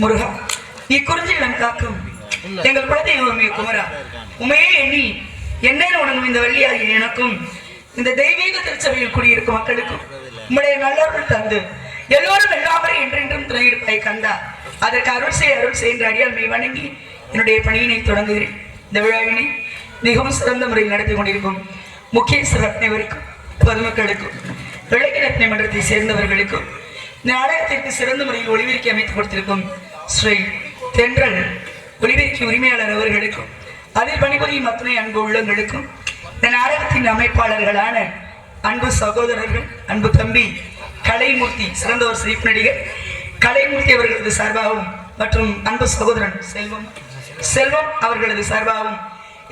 முருகா, நீ குறிஞ்சி இடம் காக்கும் எங்கள் குலதெய்வமே குமரா, உமையே எண்ணி என்னென்ன உணங்கும் இந்த வள்ளியாகிய எனக்கும் இந்த தெய்வீக திருச்சபையில் குடியிருக்கும் மக்களுக்கும் உம்முடைய நல்லவர்கள் தந்து எல்லோரும் எல்லாமே என்றென்றும் துணையிருப்பாய் கந்தா. அதற்கு அருள் செய் என்ற அடியாண்மை வணங்கி என்னுடைய பணியினை தொடங்குகிறேன். இந்த விழாவினை மிகவும் சிறந்த முறையில் நடத்தி கொண்டிருக்கும் முக்கிய அனைவருக்கும், பொதுமக்களுக்கும், இளைஞரத்னை மன்றத்தை சேர்ந்தவர்களுக்கும், இந்த நாடகத்திற்கு சிறந்த முறையில் ஒளிபெருக்கி அமைத்துக் கொடுத்திருக்கும் ஸ்ரீ தென்றல் ஒளிபெருக்கி உரிமையாளர் அவர்களுக்கும், அதில் பணிபுரியும் அத்தனை அன்பு உள்ளங்களுக்கும், இந்த நாடகத்தின் அமைப்பாளர்களான அன்பு சகோதரர்கள், அன்பு தம்பி கலைமூர்த்தி, சிறந்த ஒரு சிரிப்பு நடிகர் கலைமூர்த்தி அவர்களது சார்பாகவும், மற்றும் அன்பு சகோதரன் செல்வம் அவர்களது சார்பாகவும்,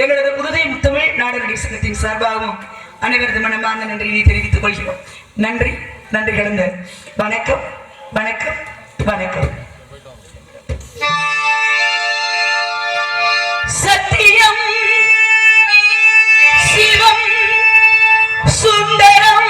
எங்களது புதுதை முத்தமிழ் நாடக நடிகர் சங்கத்தின் சார்பாகவும் அனைவரது மனமார்ந்த நன்றியை தெரிவித்துக் கொள்கிறோம். நன்றி, நன்றி கலந்த வணக்கம், வணக்கம், வணக்கம். சத்தியம் சிவம் சுந்தரம்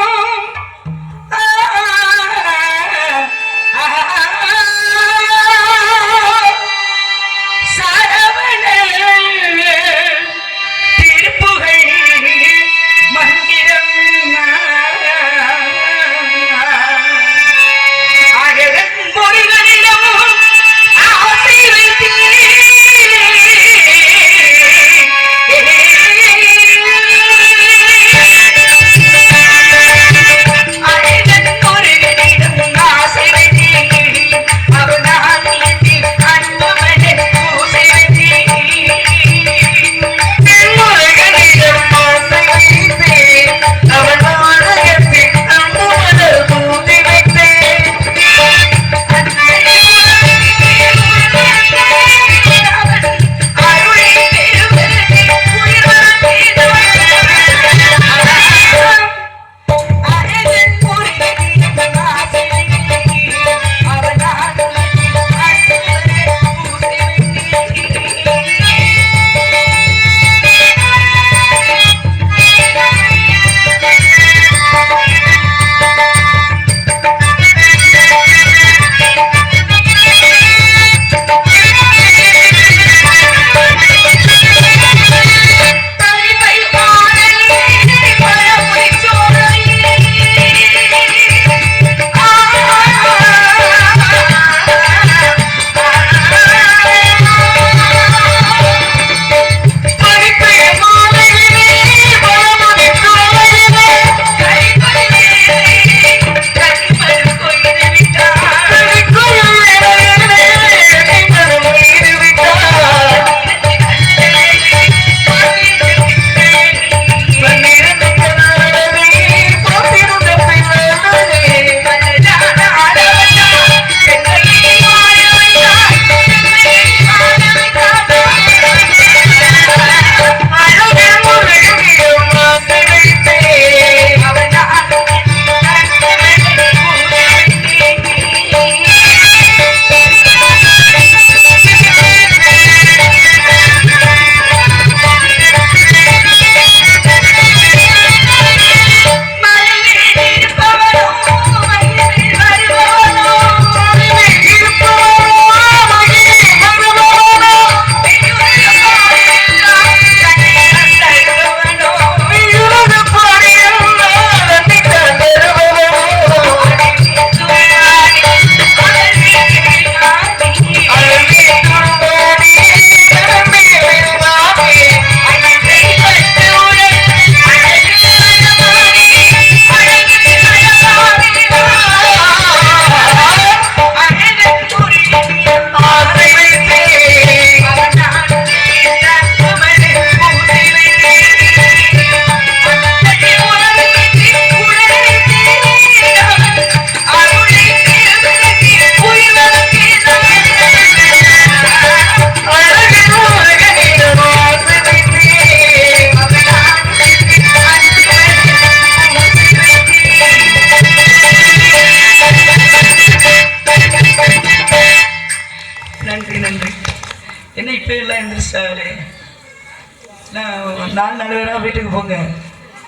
வீட்டுக்கு போங்க,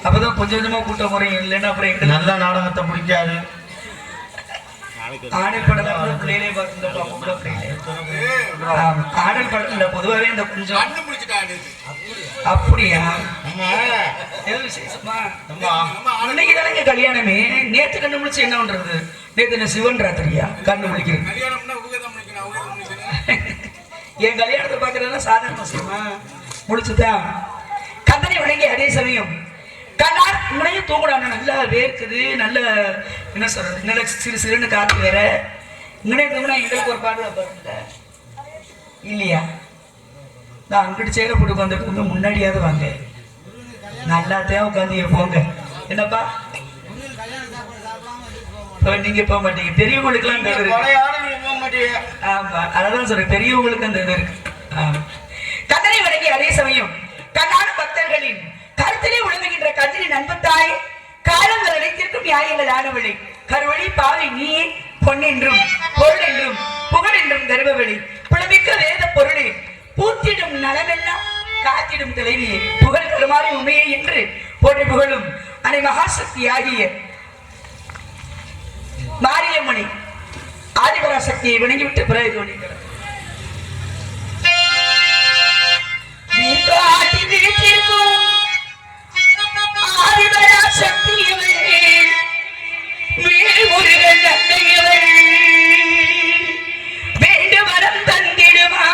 அப்பதான் கொஞ்சம் கொஞ்சமா கூட்டம் குறையும். இல்லைன்னா அப்புறம் நல்ல நாடகத்தை பிடிக்காது. ஆடல் படம் பிள்ளையிலே ஆடல் படத்துல பொதுவாகவே இந்த கொஞ்சம் அப்படியா விசேஷமா இன்னைக்கு தானே கல்யாணமே நேத்து கண்ணு முடிச்சு என்ன பண்றது நேத்து என்ன சிவன் ராத்திரியா கண்ணு முடிக்கிறது என் கல்யாணத்தை பாக்குறதுலாம் சாதாரண விஷயமா முடிச்சுதான் கந்தனை வணங்கி அதே சமயம் கண்ணார் உன்னையும் தூங்குறாங்க நல்லா வேர்க்குது நல்ல என்ன சொல்றது நல்ல சிறு சிறுன்னு காத்து வேற இங்கனே தூங்கினா எங்களுக்கு ஒரு பாதுகாப்பு இல்லை இல்லையா நான் அங்கிட்டு சேர போட்டு உட்காந்துட்டு முன்னாடியாவது வாங்க நல்லாத்தையும் உட்காந்து போங்க என்னப்பா நீங்க போக மாட்டீங்க பெரியவங்களுக்கு எல்லாம் இந்த இருக்கு ஆமா அதான் சொல்றேன் பெரியவங்களுக்கு அந்த இது இருக்கு கந்தனை வணங்கி அதே சமயம் கண்ணான பக்தர்களின் கருத்திலே உழவுகின்ற கதிரின் அன்பத்தாய் காலங்கள் அனைத்திற்கும் நியாயங்கள் ஆனவளை கருவழி பாவை நீயே பொன்னென்றும் பொருள் என்றும் புகழ் என்றும் கர்வவழி புலமிக்க வேத பொருளே பூத்திடும் நலமெல்லாம் காத்திடும் தலைவியே புகழ் கருமாறி உண்மையே என்று போட்டி புகழும் அனை மகாசக்தி ஆகிய மாரியம்மணி ஆதிபராசக்தியை வணங்கிவிட்டு பிறகு கொண்டிருக்கிறார் வேண்டும் வரம் தந்திடுமா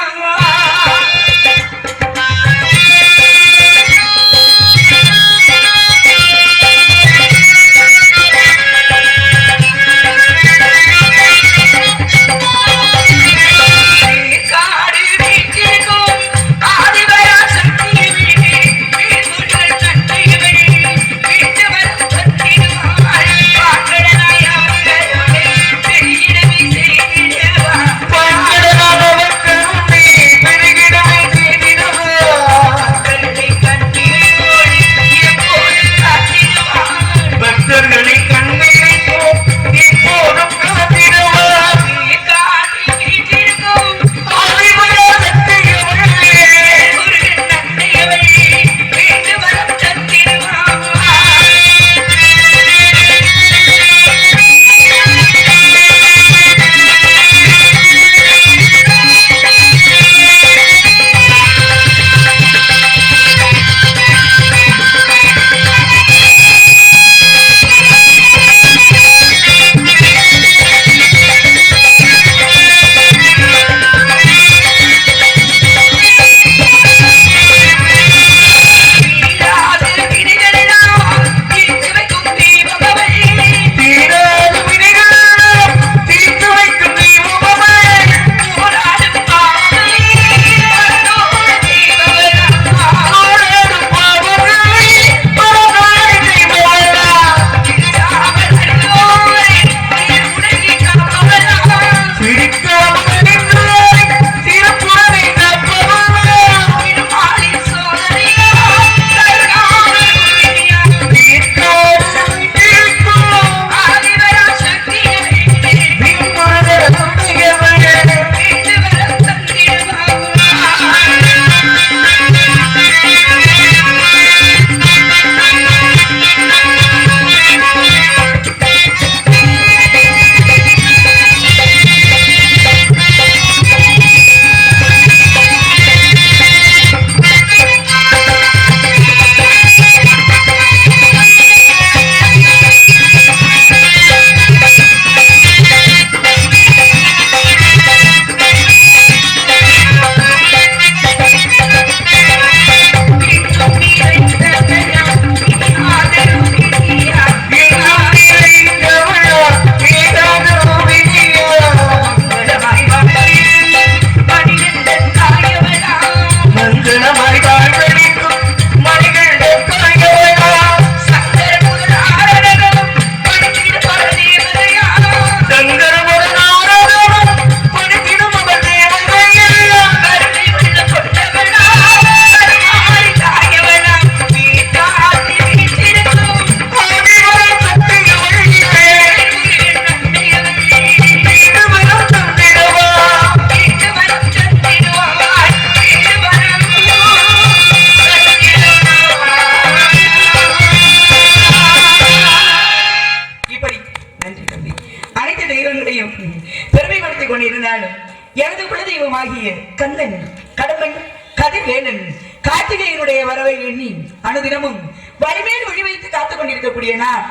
குடும்பத்தையும் பெருமைப்படுத்திக் கொண்டிருந்தாலும் எனது குலதெய்வமாகிய கண்ணன், கடம்பன், கதிர்வேலன், கார்த்திகையினுடைய வரவை எண்ணி அனுதினமும் வலிமேல் ஒளி வைத்து காத்துக் கொண்டிருக்கக்கூடிய நான்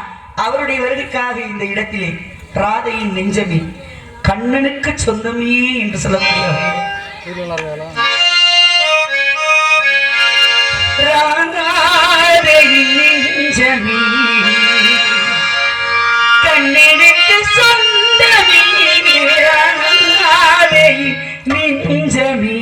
அவருடைய வருகைக்காக இந்த இடத்திலே ராதையின் நெஞ்சமே கண்ணனுக்கு சொந்தமே என்று சொல்ல முடியும். நெஞ்சமே கண்ணனுக்கு சொந்தமே, நெஞ்சமே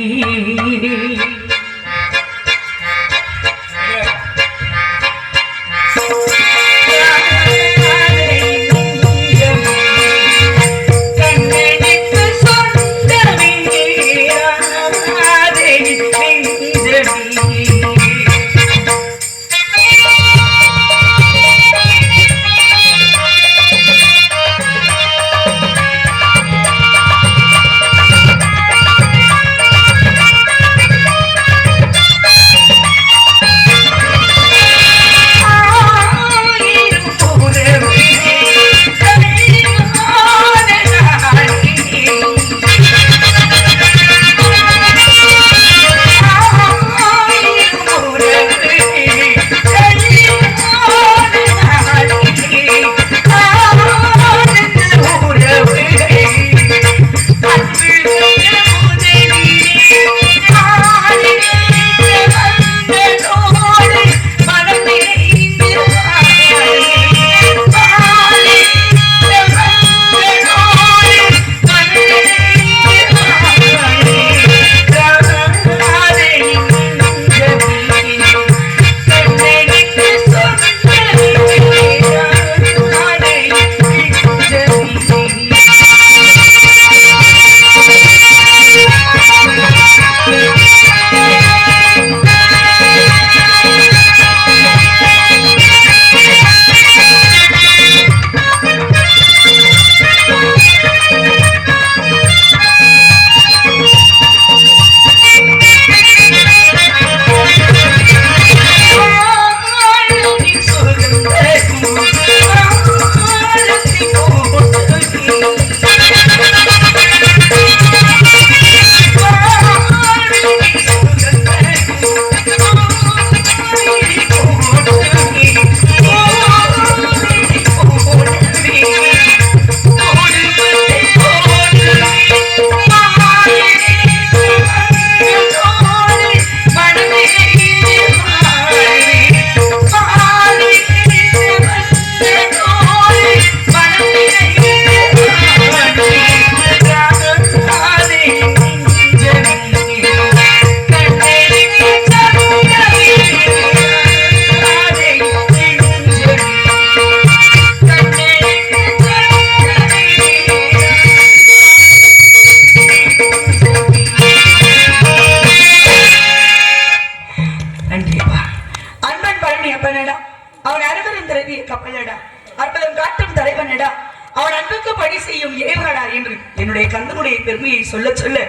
என்னுடைய கந்தனுடைய பெருமையை சொல்ல சொல்ல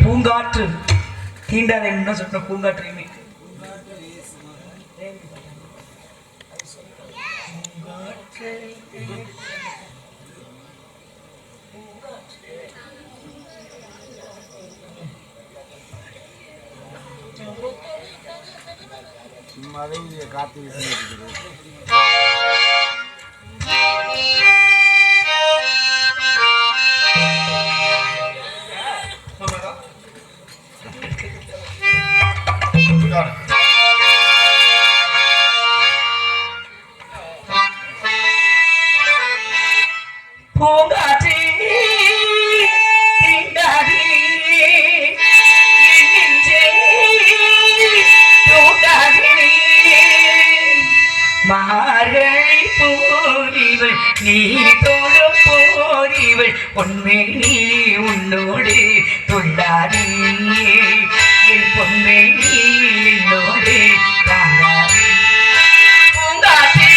பூங்காற்று தீண்டாத என்ன சொன்ன பூங்காற்று காத்து பூங்காற்றே தீண்டாதே நெஞ்சே தூண்டாதே மார்கழி போரிவள் நீ தோடும் போரிவள் பொன்மே நீ உன்னோடு துள்ளாதே என் பொன்மே நீ என்னோடு தாங்காதே பூங்காற்றே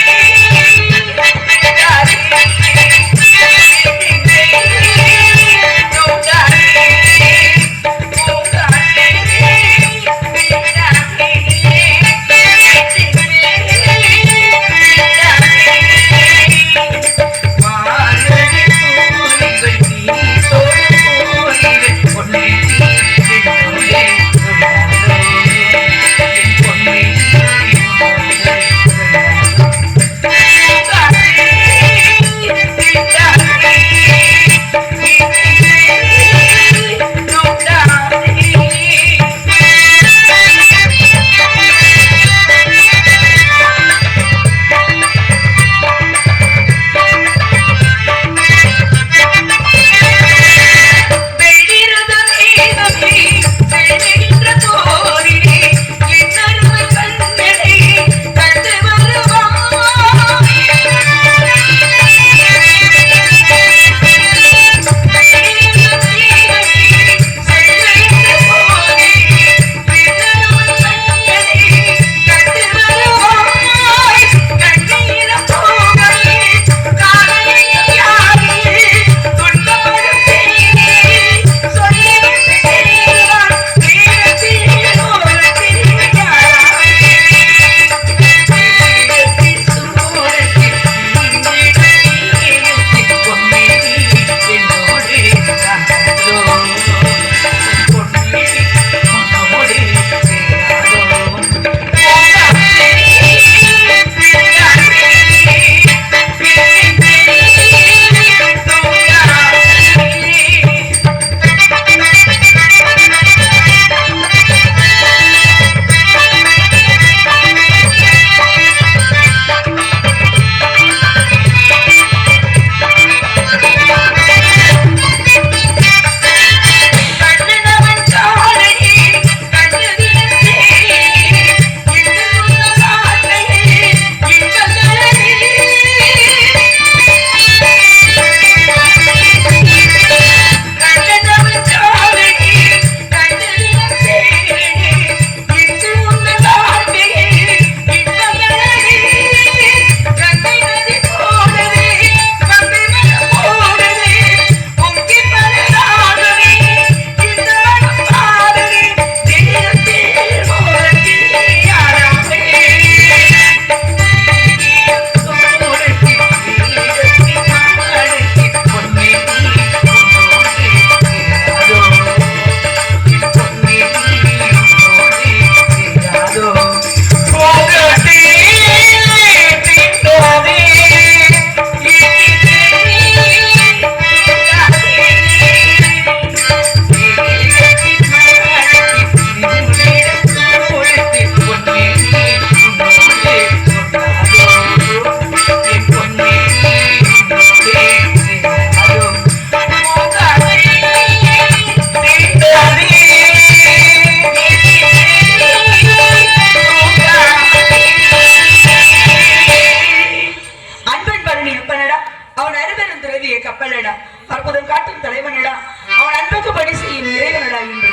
ஏந்திய கப்பலடா, அற்புதம் காட்டும் தலைவனடா, அவன் அன்புக்கு பணி செய்யும் இறைவனடா என்று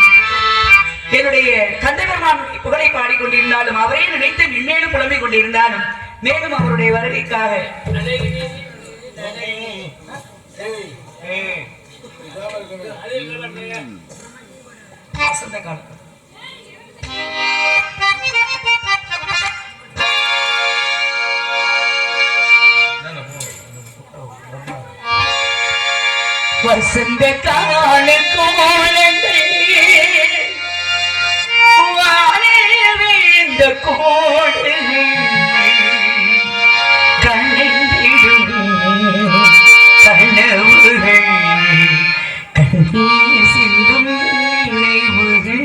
என்னுடைய கந்தபெருமான் புகழை பாடிக்கொண்டிருந்தாலும், அவரே நினைத்து நின்னேனும் புலம்பிக் கொண்டிருந்தாலும், மேலும் அவருடைய வருகைக்காக வசந்த காலம் வசந்த கால கோலங்கள் வாழ்ந்த கோடு கண்ணிடும் கனவுகள் கண்ணீர் சிந்தும் நினைவுகள்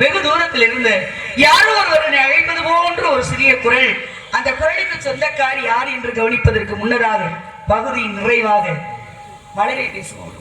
வெகு தூரத்தில் இருந்து யாரோ ஒருவரை அழைப்பது போன்ற ஒரு சிறிய குரல். அந்த குரலுக்கு சொந்தக்காரி யார் என்று கவனிப்பதற்கு முன்னதாக பகுதியின் நிறைவாக மலரை பேசுவோம்.